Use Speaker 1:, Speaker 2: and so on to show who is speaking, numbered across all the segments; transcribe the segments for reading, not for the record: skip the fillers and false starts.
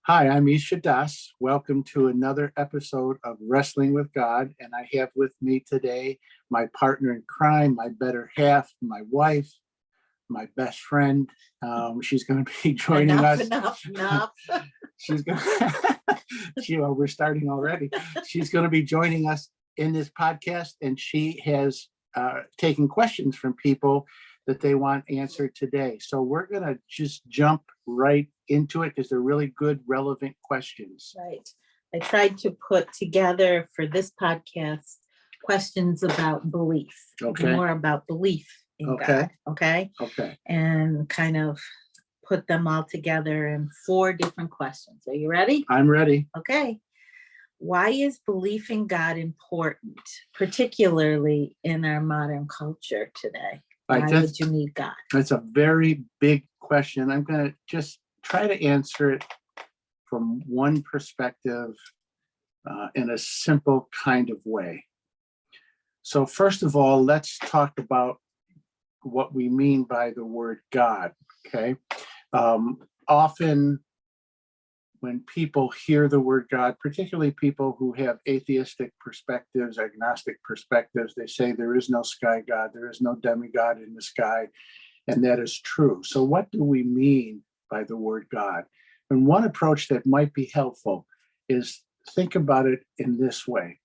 Speaker 1: Hi, I'm Isha Das. Welcome to another episode of Wrestling with God. And I have with me today my partner in crime, my better half, my wife, my best friend. She's going to be joining us.
Speaker 2: Enough.
Speaker 1: She's going we're starting already. She's going to be joining us in this podcast, and she has taken questions from people that they want answered today. So we're going to just jump right into it because they're really good, relevant questions.
Speaker 2: Right. I tried to put together for this podcast questions about belief.
Speaker 1: Okay.
Speaker 2: More about belief in
Speaker 1: Okay.
Speaker 2: God. Okay.
Speaker 1: Okay.
Speaker 2: And kind of put them all together in 4 different questions. Are you ready?
Speaker 1: I'm ready.
Speaker 2: Okay. Why is belief in God important, particularly in our modern culture today? Why would you need God?
Speaker 1: That's a very big question. I'm going to just try to answer it from one perspective in a simple kind of way. So first of all, let's talk about what we mean by the word God, okay? Often when people hear the word God, particularly people who have atheistic perspectives, agnostic perspectives, they say there is no sky God, there is no demigod in the sky, and that is true. So what do we mean by the word God? And one approach that might be helpful is think about it in this way.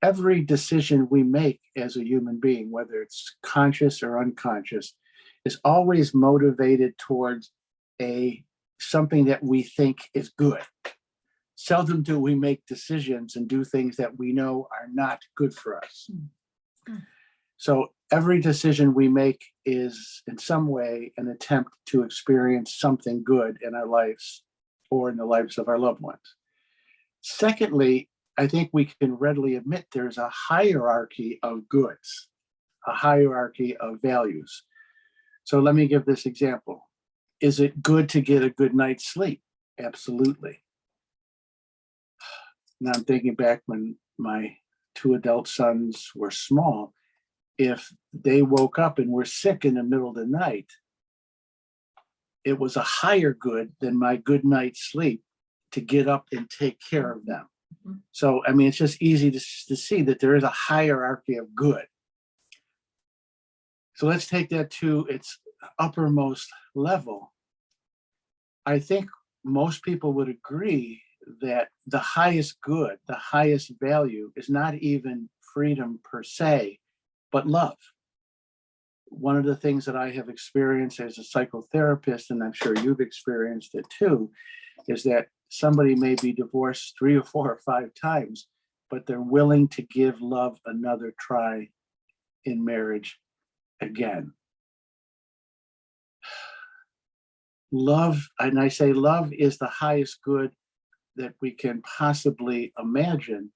Speaker 1: Every decision we make as a human being, whether it's conscious or unconscious, is always motivated towards something that we think is good. Seldom do we make decisions and do things that we know are not good for us. So every decision we make is in some way an attempt to experience something good in our lives or in the lives of our loved ones. Secondly, I think we can readily admit there's a hierarchy of goods, a hierarchy of values. So let me give this example. Is it good to get a good night's sleep? Absolutely. Now I'm thinking back when my 2 adult sons were small. If they woke up and were sick in the middle of the night, it was a higher good than my good night's sleep to get up and take care of them. Mm-hmm. So, I mean, it's just easy to see that there is a hierarchy of good. So let's take that to its uppermost level. I think most people would agree that the highest good, the highest value is not even freedom per se, but love. One of the things that I have experienced as a psychotherapist, and I'm sure you've experienced it too, is that somebody may be divorced 3 or 4 or 5 times, but they're willing to give love another try in marriage again. Love, and I say love is the highest good that we can possibly imagine,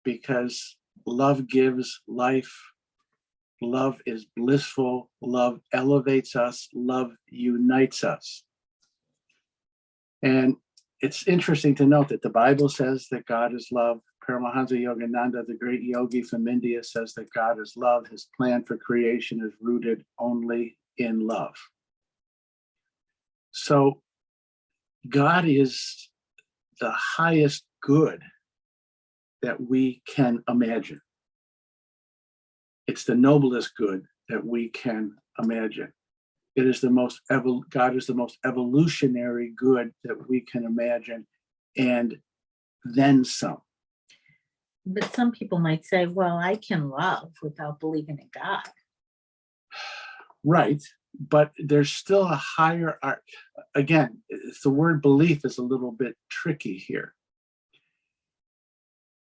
Speaker 1: because love gives life. Love is blissful. Love elevates us. Love unites us. And it's interesting to note that the Bible says that God is love. Paramahansa Yogananda, the great yogi from India, says that God is love. His plan for creation is rooted only in love. So God is the highest good that we can imagine. It's the noblest good that we can imagine. It is God is the most evolutionary good that we can imagine, and then some.
Speaker 2: But some people might say, well, I can love without believing in God.
Speaker 1: Right. But there's still a higher, again, the word belief is a little bit tricky here.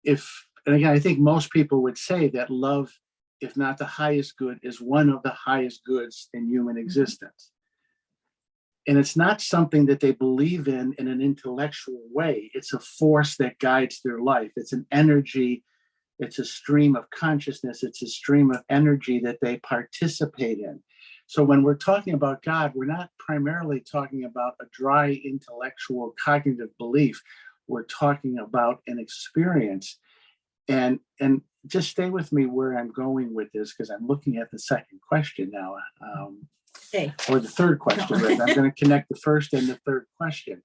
Speaker 1: And again, I think most people would say that love, if not the highest good, is one of the highest goods in human existence. And it's not something that they believe in an intellectual way. It's a force that guides their life. It's an energy. It's a stream of consciousness. It's a stream of energy that they participate in. So when we're talking about God, we're not primarily talking about a dry intellectual cognitive belief. We're talking about an experience. And just stay with me where I'm going with this, because I'm looking at the second question now, or the third question. Right? I'm going to connect the first and the third question.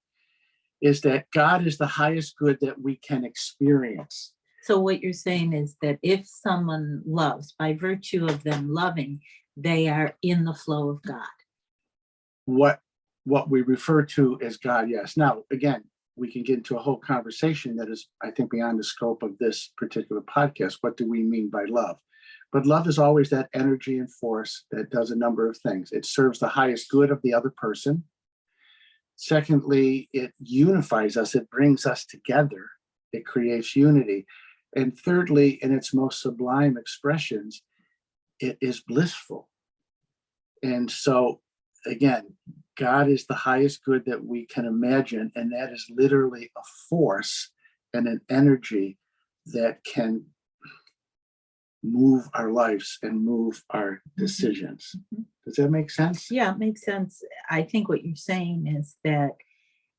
Speaker 1: is that God is the highest good that we can experience.
Speaker 2: So what you're saying is that if someone loves, by virtue of them loving, they are in the flow of God.
Speaker 1: What we refer to as God, yes. Now, again, we can get into a whole conversation that is, I think, beyond the scope of this particular podcast. What do we mean by love? But love is always that energy and force that does a number of things. It serves the highest good of the other person. Secondly, it unifies us. It brings us together. It creates unity. And thirdly, in its most sublime expressions, it is blissful. And so, again, God is the highest good that we can imagine. And that is literally a force and an energy that can move our lives and move our decisions. Does that make sense?
Speaker 2: Yeah, it makes sense. I think what you're saying is that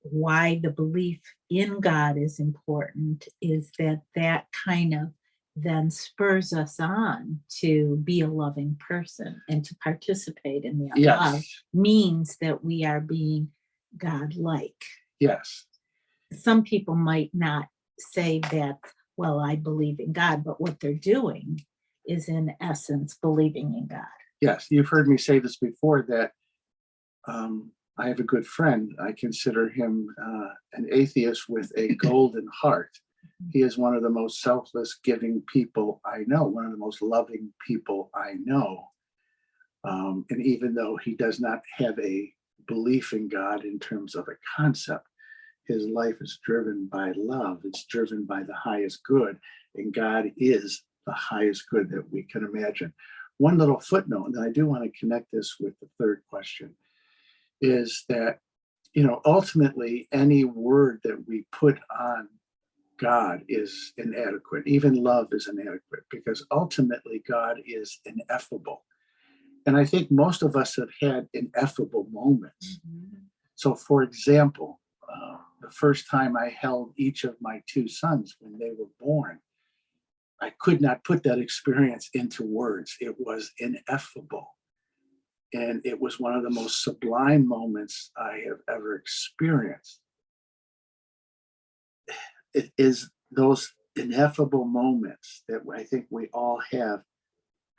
Speaker 2: why the belief in God is important is that kind of then spurs us on to be a loving person and to participate in that
Speaker 1: Yes.
Speaker 2: love means that we are being godlike.
Speaker 1: Yes.
Speaker 2: Some people might not say that, well, I believe in God, but what they're doing is in essence believing in God.
Speaker 1: Yes. You've heard me say this before that I have a good friend. I consider him an atheist with a golden heart. He is one of the most selfless, giving people I know, one of the most loving people I know. And even though he does not have a belief in God in terms of a concept, his life is driven by love. It's driven by the highest good. And God is the highest good that we can imagine. One little footnote, and I do want to connect this with the third question, is that, ultimately any word that we put on God is inadequate. Even love is inadequate because ultimately God is ineffable. And I think most of us have had ineffable moments. So, for example, the first time I held each of my two sons when they were born, I could not put that experience into words. It was ineffable. And it was one of the most sublime moments I have ever experienced. It is those ineffable moments that I think we all have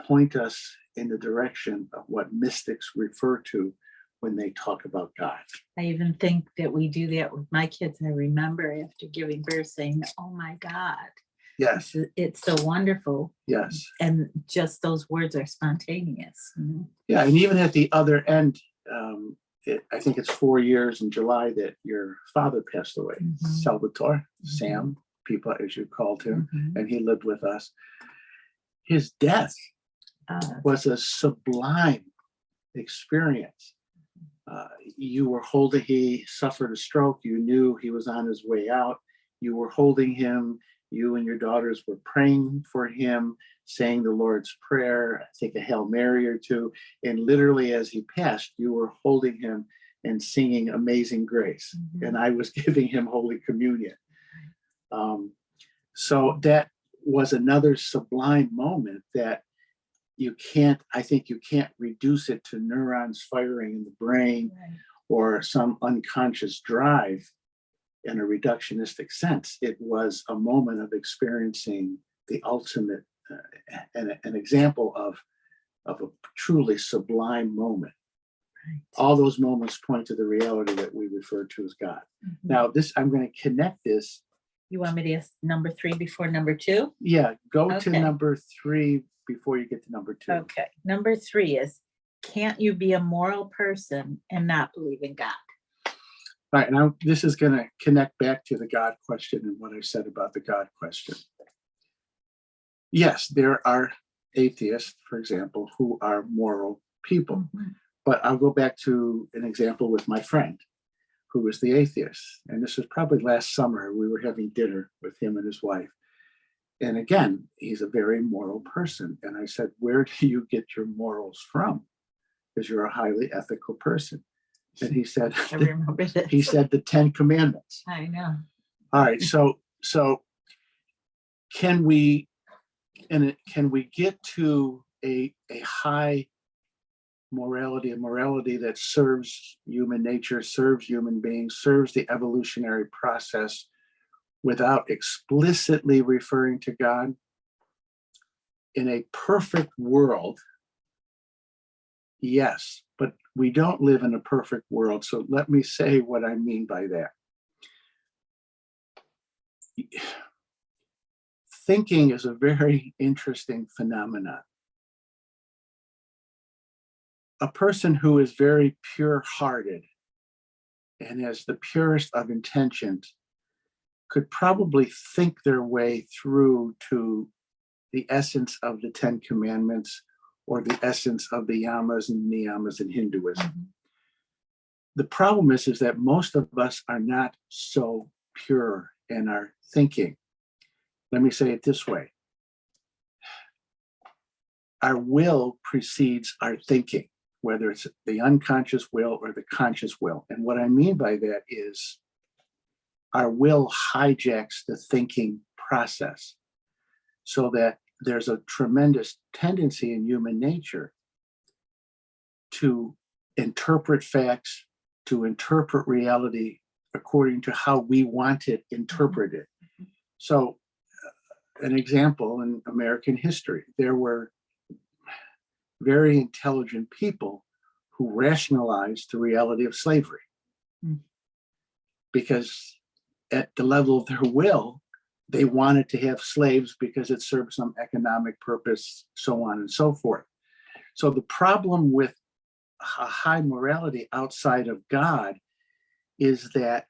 Speaker 1: point us in the direction of what mystics refer to when they talk about God.
Speaker 2: I even think that we do that with my kids. I remember after giving birth saying, oh my God.
Speaker 1: Yes.
Speaker 2: It's so wonderful.
Speaker 1: Yes.
Speaker 2: And just those words are spontaneous.
Speaker 1: Yeah. And even at the other end, I think it's 4 years in July that your father passed away, Salvatore, Sam, people as you called him, and he lived with us. His death was a sublime experience. You were holding, he suffered a stroke. You knew he was on his way out. You were holding him. You and your daughters were praying for him, saying the Lord's Prayer, I think a Hail Mary or two. And literally as he passed, you were holding him and singing Amazing Grace. And I was giving him Holy Communion. So that was another sublime moment that I think you can't reduce it to neurons firing in the brain or some unconscious drive in a reductionistic sense. It was a moment of experiencing the ultimate, an example of a truly sublime moment. All those moments point to the reality that we refer to as God. Now, I'm going to connect this.
Speaker 2: You want me to ask number 3 before number 2?
Speaker 1: Yeah, go to number 3 before you get to number 2.
Speaker 2: Okay. Number 3 is, can't you be a moral person and not believe in God?
Speaker 1: All right, now this is going to connect back to the God question and what I said about the God question. Yes, there are atheists, for example, who are moral people. But I'll go back to an example with my friend who was the atheist. And this was probably last summer. We were having dinner with him and his wife. And again, he's a very moral person. And I said, where do you get your morals from? Because you're a highly ethical person. And he said,
Speaker 2: I remember this.
Speaker 1: He said the 10 Commandments.
Speaker 2: I know.
Speaker 1: All right. So can we get to a high morality, a morality that serves human nature, serves human beings, serves the evolutionary process without explicitly referring to God. In a perfect world, yes, but we don't live in a perfect world. So let me say what I mean by that. Thinking is a very interesting phenomenon. A person who is very pure-hearted and has the purest of intentions could probably think their way through to the essence of the Ten Commandments or the essence of the yamas and niyamas in Hinduism.
Speaker 2: Mhm.
Speaker 1: The problem is that most of us are not so pure in our thinking. Let me say it this way. Our will precedes our thinking, whether it's the unconscious will or the conscious will. And what I mean by that is our will hijacks the thinking process, so that there's a tremendous tendency in human nature to interpret facts, to interpret reality according to how we want it interpreted. So, an example in American history, there were very intelligent people who rationalized the reality of slavery.
Speaker 2: Mm.
Speaker 1: Because at the level of their will, they wanted to have slaves because it served some economic purpose, so on and so forth. So the problem with a high morality outside of God is that,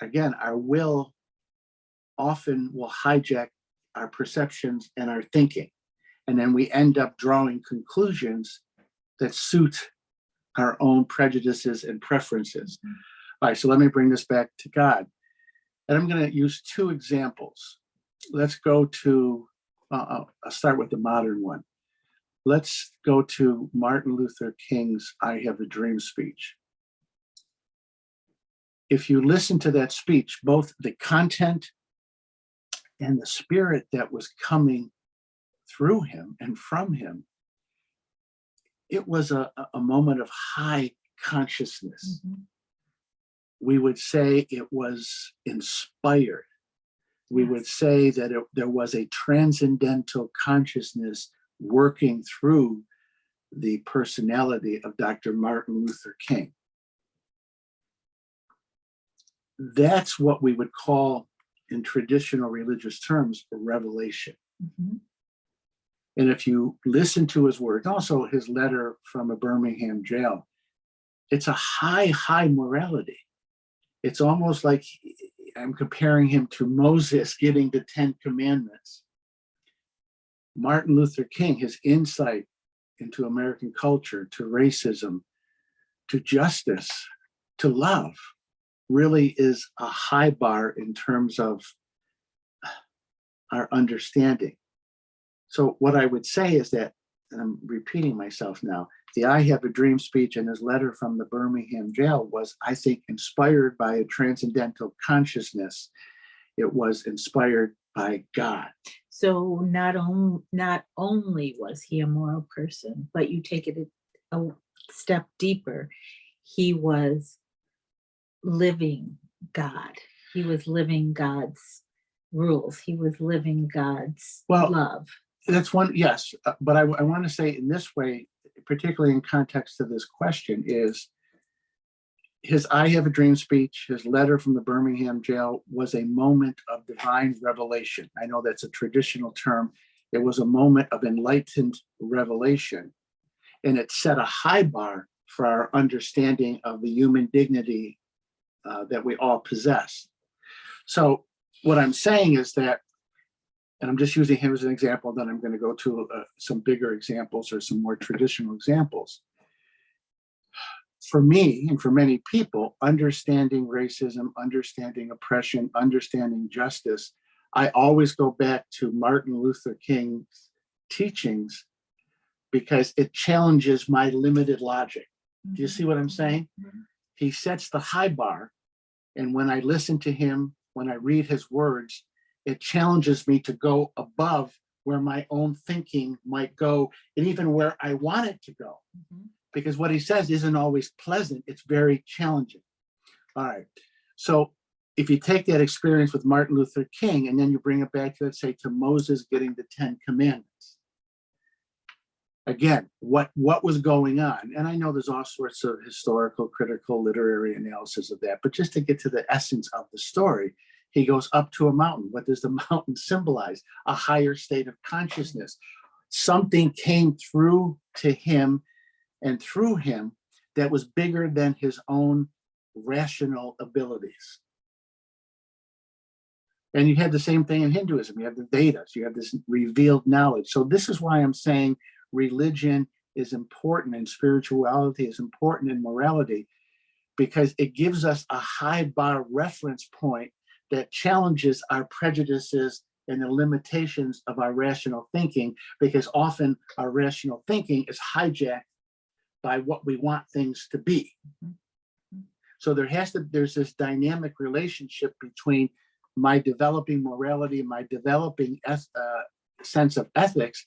Speaker 1: again, our will often will hijack our perceptions and our thinking. And then we end up drawing conclusions that suit our own prejudices and preferences.
Speaker 2: Mhm.
Speaker 1: All right, so let me bring this back to God. And I'm going to use two examples. Let's go to, I'll start with the modern one. Let's go to Martin Luther King's I Have a Dream speech. If you listen to that speech, both the content and the spirit that was coming through him and from him, it was a moment of high consciousness.
Speaker 2: Mhm.
Speaker 1: We would say it was inspired. We would say that there was a transcendental consciousness working through the personality of Dr. Martin Luther King. That's what we would call, in traditional religious terms, a revelation.
Speaker 2: Mhm.
Speaker 1: And if you listen to his words, also his letter from a Birmingham jail, it's a high morality. It's almost like I'm comparing him to Moses getting the 10 Commandments. Martin Luther King, his insight into American culture, to racism, to justice, to love, really is a high bar in terms of our understanding. So what I would say is that, and I'm repeating myself now, the I Have a Dream speech and his letter from the Birmingham jail was, I think, inspired by a transcendental consciousness. It was inspired by God.
Speaker 2: So not only was he a moral person, but you take it a step deeper, he was living God. He was living God's rules. He was living God's
Speaker 1: Well,
Speaker 2: love.
Speaker 1: That's one, yes. But I want to say in this way, particularly in context of this question, is his I Have a Dream speech, his letter from the Birmingham jail was a moment of divine revelation. I know that's a traditional term. It was a moment of enlightened revelation. And it set a high bar for our understanding of the human dignity that we all possess. So what I'm saying is that, and I'm just using him as an example, then I'm going to go to some bigger examples or some more traditional examples. For me, and for many people, understanding racism, understanding oppression, understanding justice, I always go back to Martin Luther King's teachings because it challenges my limited logic. Do you see what I'm saying?
Speaker 2: Mm-hmm.
Speaker 1: He sets the high bar, and when I listen to him, when I read his words, it challenges me to go above where my own thinking might go, and even where I want it to go.
Speaker 2: Mhm.
Speaker 1: Because what he says isn't always pleasant, it's very challenging. All right. So if you take that experience with Martin Luther King and then you bring it back to, let's say, to Moses getting the 10 Commandments. Again, what was going on? And I know there's all sorts of historical, critical, literary analysis of that, but just to get to the essence of the story, he goes up to a mountain. What does the mountain symbolize? A higher state of consciousness. Something came through to him and through him that was bigger than his own rational abilities. And you have the same thing in Hinduism. You have the Vedas, you have this revealed knowledge. So this is why I'm saying religion is important and spirituality is important in morality, because it gives us a high bar reference point that challenges our prejudices and the limitations of our rational thinking, because often our rational thinking is hijacked by what we want things to be. So there's this dynamic relationship between my developing morality, my developing sense of ethics,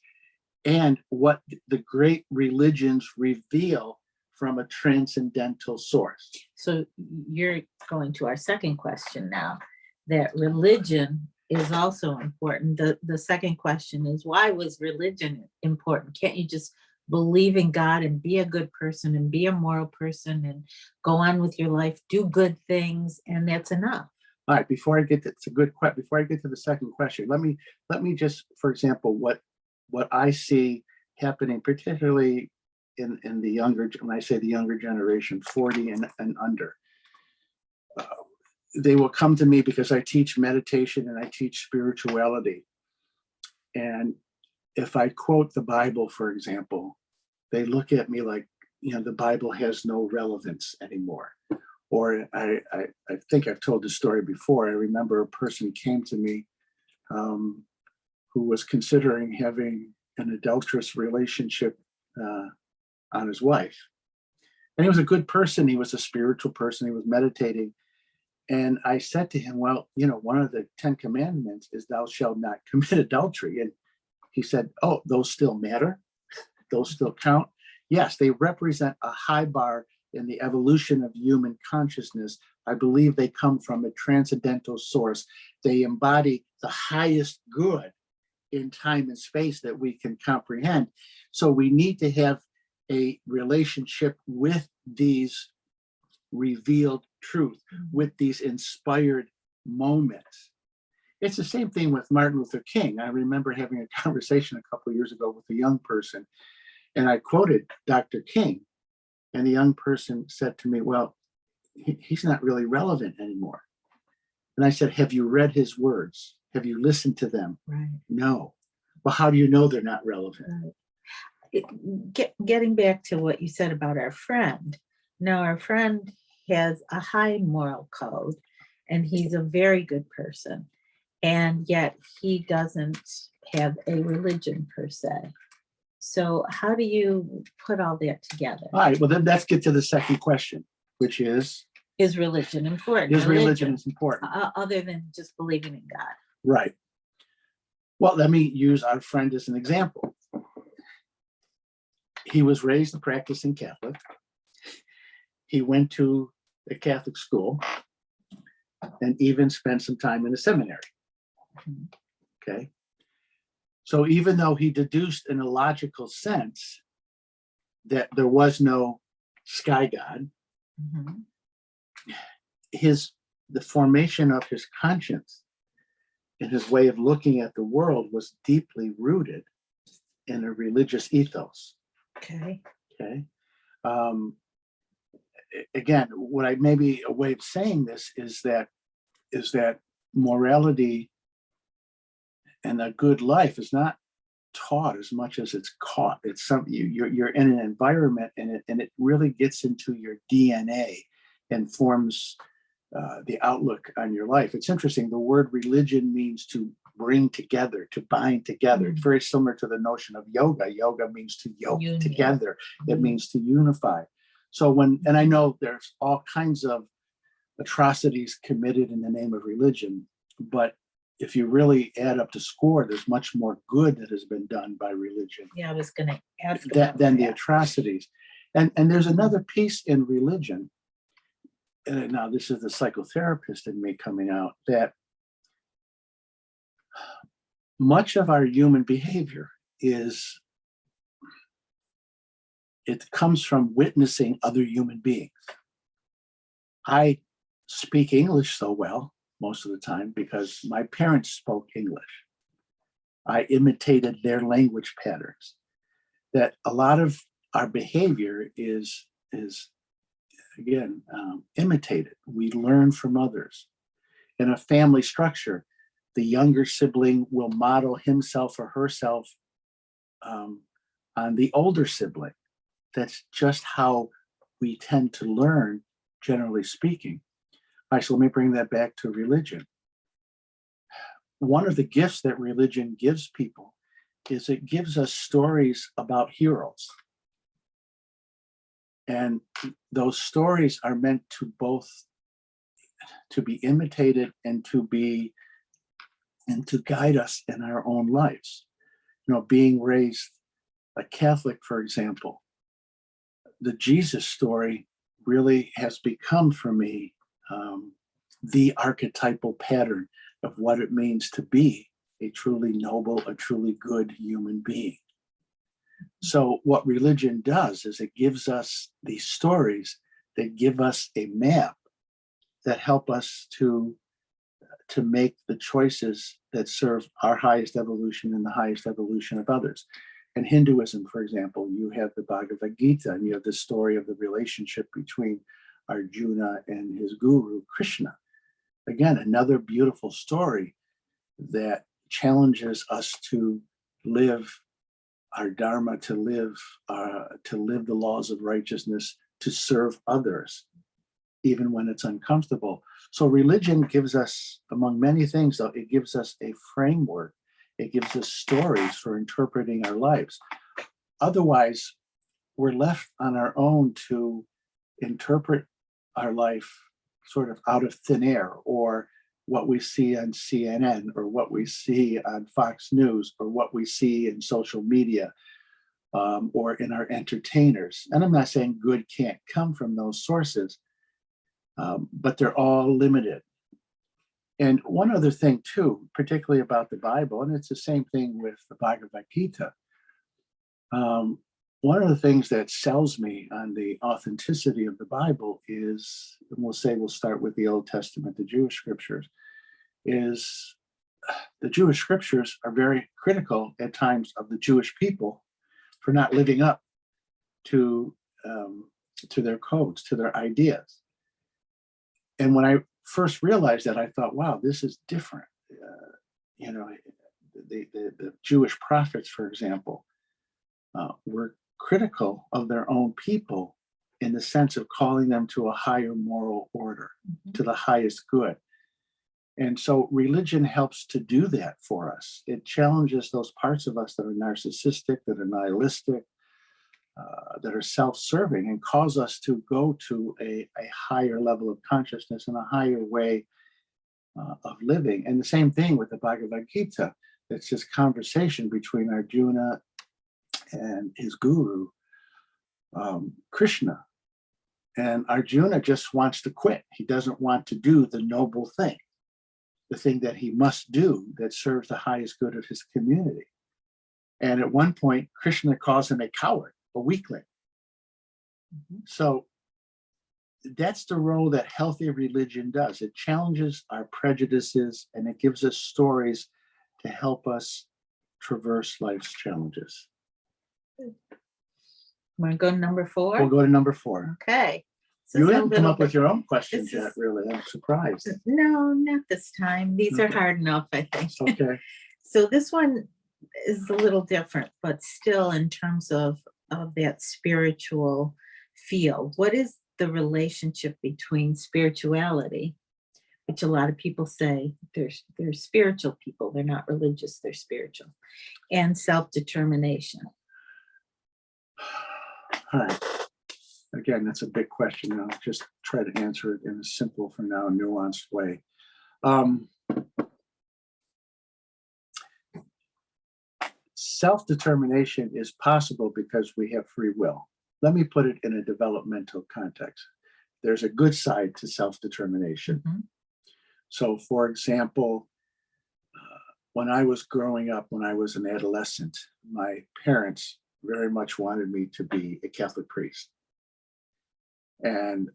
Speaker 1: and what the great religions reveal from a transcendental source.
Speaker 2: So you're going to our second question now, that religion is also important. The second question is, why was religion important? Can't you just believe in God and be a good person and be a moral person and go on with your life, do good things, and that's enough?
Speaker 1: All right, before I get to, it's a good question. Before I get to the second question, let me just, for example, what I see happening, particularly in the younger, when I say the younger generation, 40 and under, they will come to me because I teach meditation and I teach spirituality. And if I quote the Bible, for example, they look at me like, the Bible has no relevance anymore. Or I think I've told this story before. I remember a person came to me who was considering having an adulterous relationship on his wife. And he was a good person. He was a spiritual person. He was meditating. And I said to him, well, one of the 10 commandments is thou shalt not commit adultery. And he said, oh, those still matter? Those still count? Yes, they represent a high bar in the evolution of human consciousness. I believe they come from a transcendental source. They embody the highest good in time and space that we can comprehend. So we need to have a relationship with these revealed truth, with these inspired moments. It's the same thing with Martin Luther King. I remember having a conversation a couple of years ago with a young person, and I quoted Dr. King, and the young person said to me, well, he's not really relevant anymore. And I said, have you read his words? Have you listened to them?
Speaker 2: Right.
Speaker 1: No. Well, how do you know they're not relevant?
Speaker 2: Right. Getting back to what you said about our friend. Now, our friend has a high moral code, and he's a very good person. And yet he doesn't have a religion per se. So how do you put all that together?
Speaker 1: All right, well, then let's get to the second question, which is
Speaker 2: religion important?
Speaker 1: Is religion is important?
Speaker 2: Other than just believing in God.
Speaker 1: Right. Well, let me use our friend as an example. He was raised a practicing Catholic. He went to a Catholic school and even spent some time in a seminary. Okay. So even though he deduced in a logical sense that there was no sky god, the formation of his conscience and his way of looking at the world was deeply rooted in a religious ethos.
Speaker 2: Okay.
Speaker 1: Okay. Again, maybe a way of saying this is that morality and a good life is not taught as much as it's caught. It's something you're in an environment, and it really gets into your DNA and forms the outlook on your life. It's interesting. The word religion means to bring together, to bind together. It's very similar to the notion of yoga. Yoga means to yoke together. It means to unify. So and I know there's all kinds of atrocities committed in the name of religion, but if you really add up the score, there's much more good that has been done by religion
Speaker 2: Yeah, I was going to ask about
Speaker 1: than the
Speaker 2: that.
Speaker 1: atrocities. And there's another piece in religion, and now this is the psychotherapist in me coming out, that much of our human behavior it comes from witnessing other human beings. I speak English so well most of the time because my parents spoke English. I imitated their language patterns. That a lot of our behavior is again imitated. We learn from others. In a family structure, the younger sibling will model himself or herself on the older sibling. That's just how we tend to learn, generally speaking. All right, so let me bring that back to religion. One of the gifts that religion gives people is it gives us stories about heroes. And those stories are meant to both to be imitated and to guide us in our own lives. Being raised a Catholic, for example, the Jesus story really has become for me the archetypal pattern of what it means to be a truly noble, a truly good human being. So what religion does is it gives us these stories that give us a map that help us to make the choices that serve our highest evolution and the highest evolution of others. In Hinduism, for example, you have the Bhagavad Gita, and you have the story of the relationship between Arjuna and his guru, Krishna. Again, another beautiful story that challenges us to live our dharma, to live the laws of righteousness, to serve others, even when it's uncomfortable. So religion gives us, among many things, though, it gives us a framework. It gives us stories for interpreting our lives. Otherwise, we're left on our own to interpret our life sort of out of thin air, or what we see on CNN, or what we see on Fox News, or what we see in social media, or in our entertainers. And I'm not saying good can't come from those sources, but they're all limited. And one other thing too, particularly about the Bible, and it's the same thing with the Bhagavad Gita. One of the things that sells me on the authenticity of the Bible is, and we'll start with the Old Testament, the Jewish scriptures, is the Jewish scriptures are very critical at times of the Jewish people for not living up to their codes, to their ideas. And when I first realized that, I thought, wow, this is different. The Jewish prophets, for example, were critical of their own people in the sense of calling them to a higher moral order, to the highest good. And so religion helps to do that for us. It challenges those parts of us that are narcissistic, that are nihilistic, that are self-serving, and cause us to go to a higher level of consciousness and a higher way of living. And the same thing with the Bhagavad Gita. It's this conversation between Arjuna and his guru, Krishna. And Arjuna just wants to quit. He doesn't want to do the noble thing, the thing that he must do that serves the highest good of his community. And at one point, Krishna calls him a coward, a weakling. So that's the role that healthy religion does. It challenges our prejudices, and it gives us stories to help us traverse life's challenges.
Speaker 2: Want to go to number 4?
Speaker 1: We'll go to number 4.
Speaker 2: Okay.
Speaker 1: You haven't come up with your own questions
Speaker 2: this
Speaker 1: yet,
Speaker 2: is-
Speaker 1: really. I'm surprised.
Speaker 2: No, not this time. These are
Speaker 1: Okay.
Speaker 2: hard enough, I think.
Speaker 1: Okay.
Speaker 2: So this one is a little different, but still in terms of that spiritual feel. What is the relationship between spirituality, which a lot of people say they're spiritual people, they're not religious, they're spiritual, and self-determination?
Speaker 1: All right. Again, that's a big question. I'll just try to answer it in a simple, for now, nuanced way. self-determination is possible because we have free will. Let me put it in a developmental context. There's a good side to self-determination.
Speaker 2: Mhm.
Speaker 1: So, for example, when I was growing up, when I was an adolescent, my parents very much wanted me to be a Catholic priest. And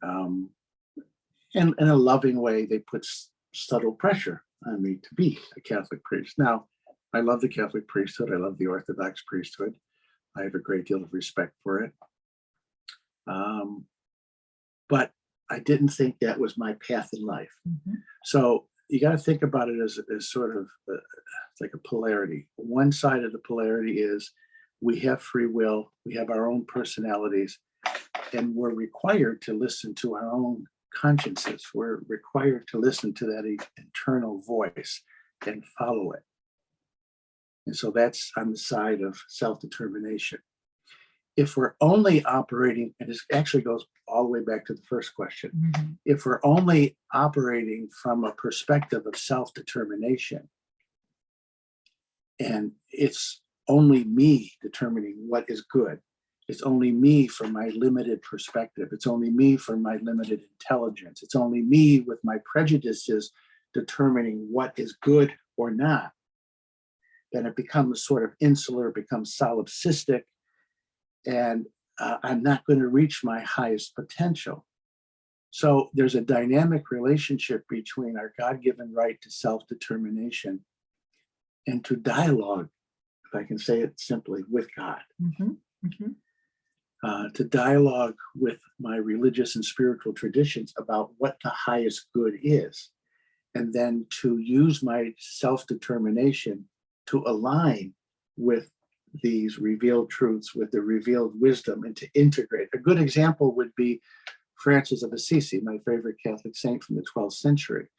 Speaker 1: in a loving way, they put subtle pressure on me to be a Catholic priest. Now, I love the Catholic priesthood. I love the Orthodox priesthood. I have a great deal of respect for it. But I didn't think that was my path in life.
Speaker 2: Mhm.
Speaker 1: So you got to think about it as sort of it's like a polarity. One side of the polarity is we have free will, we have our own personalities, and we're required to listen to our own consciences. We're required to listen to that internal voice and follow it. And so that's on the side of self-determination. If we're only operating, and this actually goes all the way back to the first question,
Speaker 2: Mhm.
Speaker 1: if we're only operating from a perspective of self-determination, and it's only me determining what is good, it's only me from my limited perspective, it's only me from my limited intelligence, it's only me with my prejudices determining what is good or not, then it becomes sort of insular, becomes solipsistic, and I'm not going to reach my highest potential. So there's a dynamic relationship between our God-given right to self-determination and to dialogue, if I can say it simply, with God,
Speaker 2: Mhm. Mhm.
Speaker 1: to dialogue with my religious and spiritual traditions about what the highest good is, and then to use my self-determination to align with these revealed truths, with the revealed wisdom, and to integrate. A good example would be Francis of Assisi, my favorite Catholic saint from the 12th century.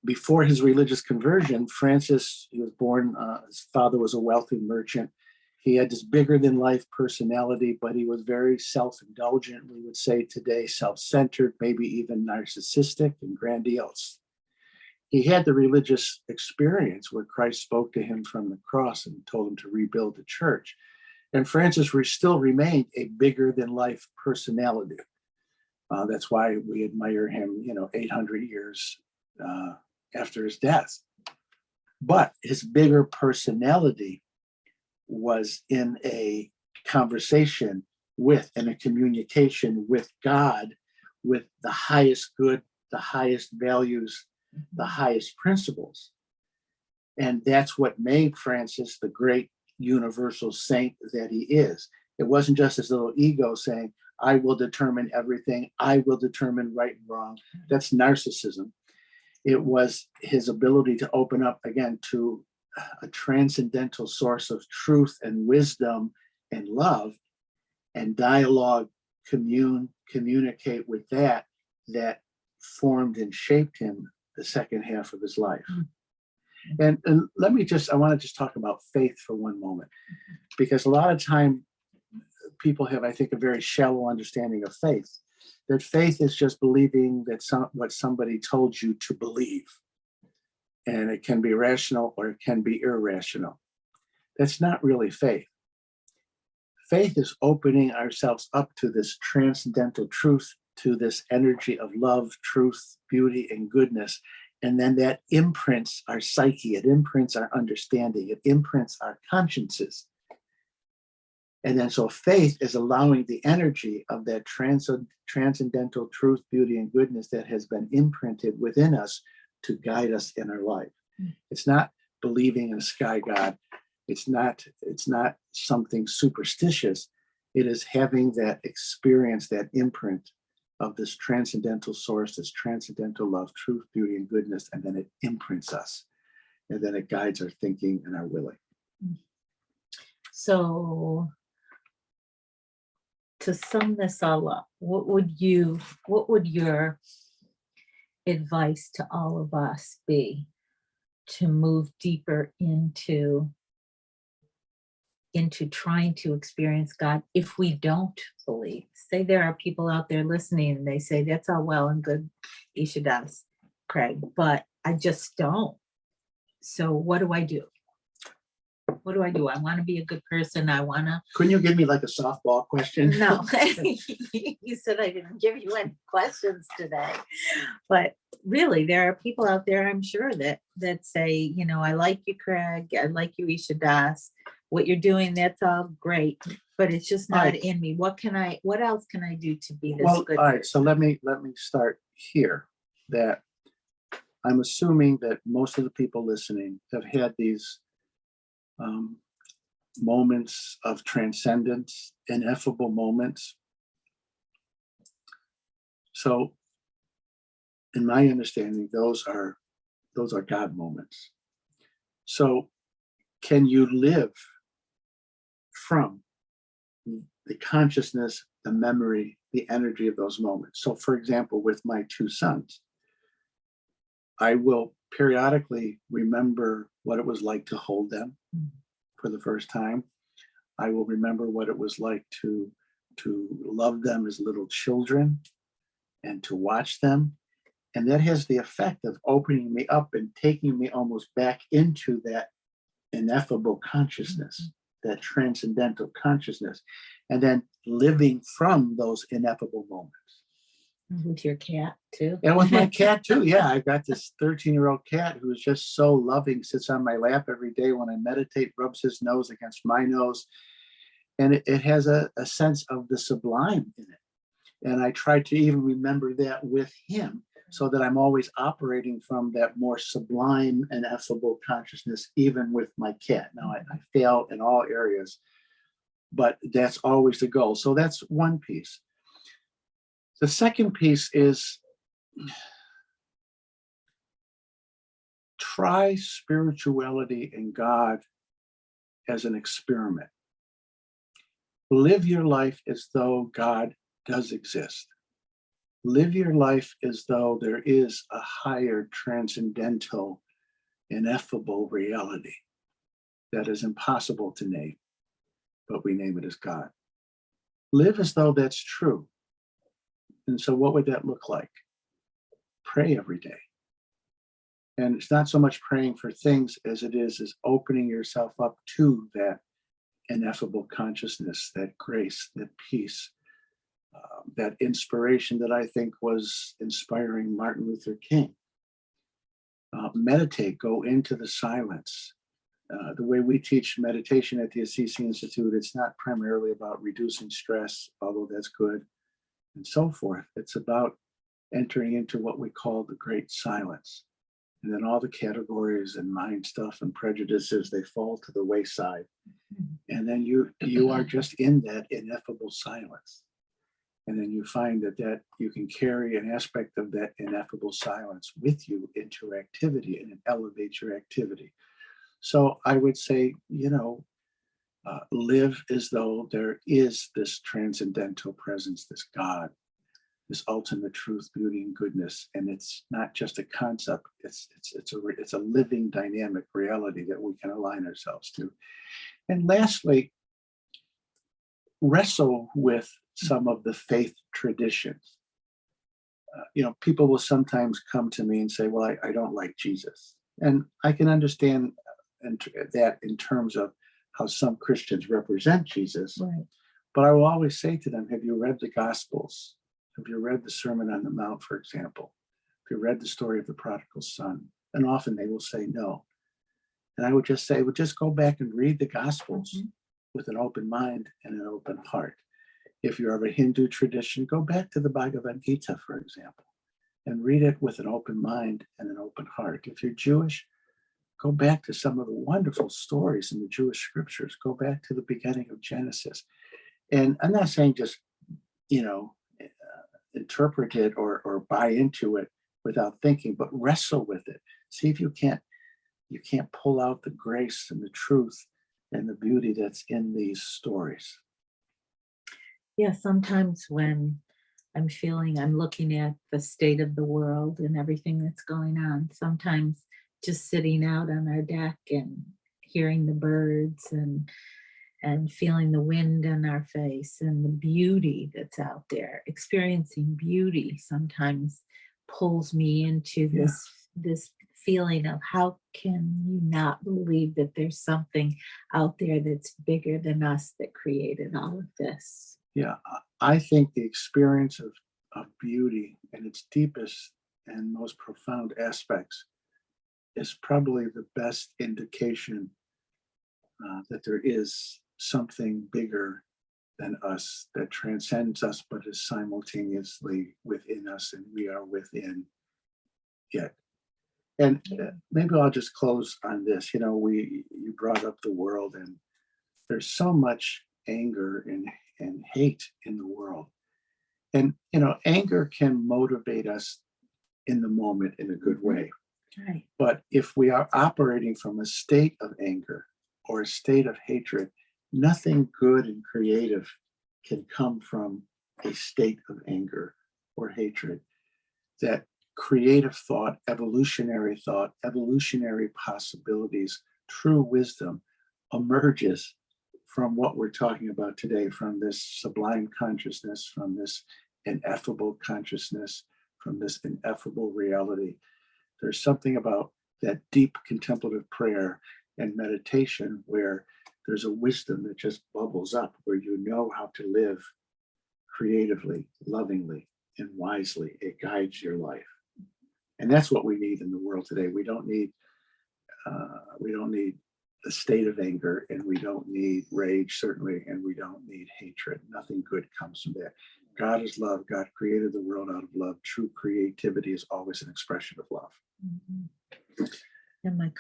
Speaker 1: Before his religious conversion, Francis, he was born, his father was a wealthy merchant. He had this bigger than life personality, but he was very self-indulgent, we would say today, self-centered, maybe even narcissistic and grandiose. He had the religious experience where Christ spoke to him from the cross and told him to rebuild the church. And Francis still remained a bigger than life personality. That's why we admire him, 800 years after his death. But his bigger personality was in a conversation with and a communication with God, with the highest good, the highest values, the highest principles. And that's what made Francis the great universal saint that he is. It wasn't just his little ego saying, I will determine everything, I will determine right and wrong. That's narcissism. It was his ability to open up again to a transcendental source of truth and wisdom and love, and dialogue, communicate with that formed and shaped him the second half of his life. And I want to just talk about faith for one moment, because a lot of time people have, I think, a very shallow understanding of faith, that faith is just believing that what somebody told you to believe. And it can be rational or it can be irrational. That's not really faith. Faith is opening ourselves up to this transcendental truth, to this energy of love, truth, beauty, and goodness. And then that imprints our psyche, it imprints our understanding, it imprints our consciences. And then so faith is allowing the energy of that transcendental truth, beauty, and goodness that has been imprinted within us to guide us in our life. It's not believing in a sky god. It's not something superstitious. It is having that experience, that imprint of this transcendental source, this transcendental love, truth, beauty, and goodness, and then it imprints us. And then it guides our thinking and our willing.
Speaker 2: So to sum this all up, what would your advice to all of us be to move deeper into trying to experience God if we don't believe? Say there are people out there listening and they say, that's all well and good, Isha does, Craig, but I just don't. So what do I do? What do? I want to be a good person. I want to.
Speaker 1: Couldn't you give me like a softball question?
Speaker 2: No, you said I didn't give you any questions today, but really, there are people out there, I'm sure, that say, I like you, Craig. I like you, Isha Das. What you're doing, that's all great, but it's just not
Speaker 1: Right.
Speaker 2: in me. What else can I do to be this
Speaker 1: Well,
Speaker 2: good
Speaker 1: all right.
Speaker 2: person?
Speaker 1: So let me start here. That I'm assuming that most of the people listening have had these moments of transcendence, ineffable moments. So, in my understanding, those are God moments. So, can you live from the consciousness, the memory, the energy of those moments? So, for example, with my two sons, I will periodically remember what it was like to hold them for the first time. I will remember what it was like to love them as little children and to watch them. And that has the effect of opening me up and taking me almost back into that ineffable consciousness, that transcendental consciousness, and then living from those ineffable moments.
Speaker 2: With your cat too.
Speaker 1: And with my cat too. Yeah, I've got this 13-year-old cat who is just so loving, sits on my lap every day when I meditate, rubs his nose against my nose. And it has a sense of the sublime in it. And I try to even remember that with him, so that I'm always operating from that more sublime and ineffable consciousness, even with my cat. Now, I fail in all areas, but that's always the goal. So that's one piece. The second piece is try spirituality and God as an experiment. Live your life as though God does exist. Live your life as though there is a higher, transcendental, ineffable reality that is impossible to name, but we name it as God. Live as though that's true. And so what would that look like? Pray every day. And it's not so much praying for things as it is opening yourself up to that ineffable consciousness, that grace, that peace, that inspiration that I think was inspiring Martin Luther King. Meditate, go into the silence. The way we teach meditation at the Assisi Institute, it's not primarily about reducing stress, although that's good, and so forth. It's about entering into what we call the great silence. And then all the categories and mind stuff and prejudices, they fall to the wayside. And then you are just in that ineffable silence. And then you find that you can carry an aspect of that ineffable silence with you into activity, and it elevates your activity. So I would say, live as though there is this transcendental presence, this God, this ultimate truth, beauty, and goodness. And it's not just a concept, it's a living, dynamic reality that we can align ourselves to. And lastly, wrestle with some of the faith traditions. People will sometimes come to me and say, well, I don't like Jesus. And I can understand that in terms of how some Christians represent Jesus.
Speaker 2: Right.
Speaker 1: But I will always say to them, have you read the Gospels? Have you read the Sermon on the Mount, for example? Have you read the story of the prodigal son? And often they will say no. And I would just say, well, just go back and read the Gospels with an open mind and an open heart. If you're of a Hindu tradition, go back to the Bhagavad Gita, for example, and read it with an open mind and an open heart. If you're Jewish, go back to some of the wonderful stories in the Jewish scriptures. Go back to the beginning of Genesis. And I'm not saying just, interpret it or buy into it without thinking, but wrestle with it. See if you can't pull out the grace and the truth and the beauty that's in these stories.
Speaker 2: Yeah, sometimes when I'm looking at the state of the world and everything that's going on, sometimes just sitting out on our deck and hearing the birds and feeling the wind on our face and the beauty that's out there, experiencing beauty sometimes pulls me into this feeling of how can you not believe that there's something out there that's bigger than us that created all of this?
Speaker 1: Yeah, I think the experience of beauty in its deepest and most profound aspects is probably the best indication that there is something bigger than us that transcends us, but is simultaneously within us, and we are within it. And maybe I'll just close on this. You brought up the world, and there's so much anger and hate in the world. And, anger can motivate us in the moment in a good way.
Speaker 2: Right.
Speaker 1: But if we are operating from a state of anger or a state of hatred, nothing good and creative can come from a state of anger or hatred. That creative thought, evolutionary possibilities, true wisdom emerges from what we're talking about today, from this sublime consciousness, from this ineffable consciousness, from this ineffable reality. There's something about that deep contemplative prayer and meditation where there's a wisdom that just bubbles up, where you know how to live creatively, lovingly, and wisely. It guides your life. And that's what we need in the world today. We don't need a state of anger, and we don't need rage, certainly, and we don't need hatred. Nothing good comes from that. God is love. God created the world out of love. True creativity is always an expression of love.
Speaker 2: Mm-hmm. And my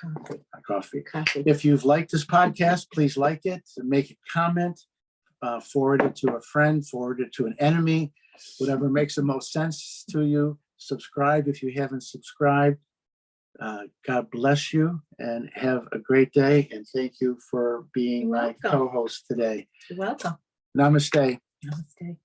Speaker 2: coffee.
Speaker 1: Coffee. If you've liked this podcast, please like it, make a comment, forward it to a friend, forward it to an enemy, whatever makes the most sense to you. Subscribe if you haven't subscribed. God bless you and have a great day. And thank you for being my co-host today.
Speaker 2: You're welcome.
Speaker 1: Namaste.
Speaker 2: Namaste.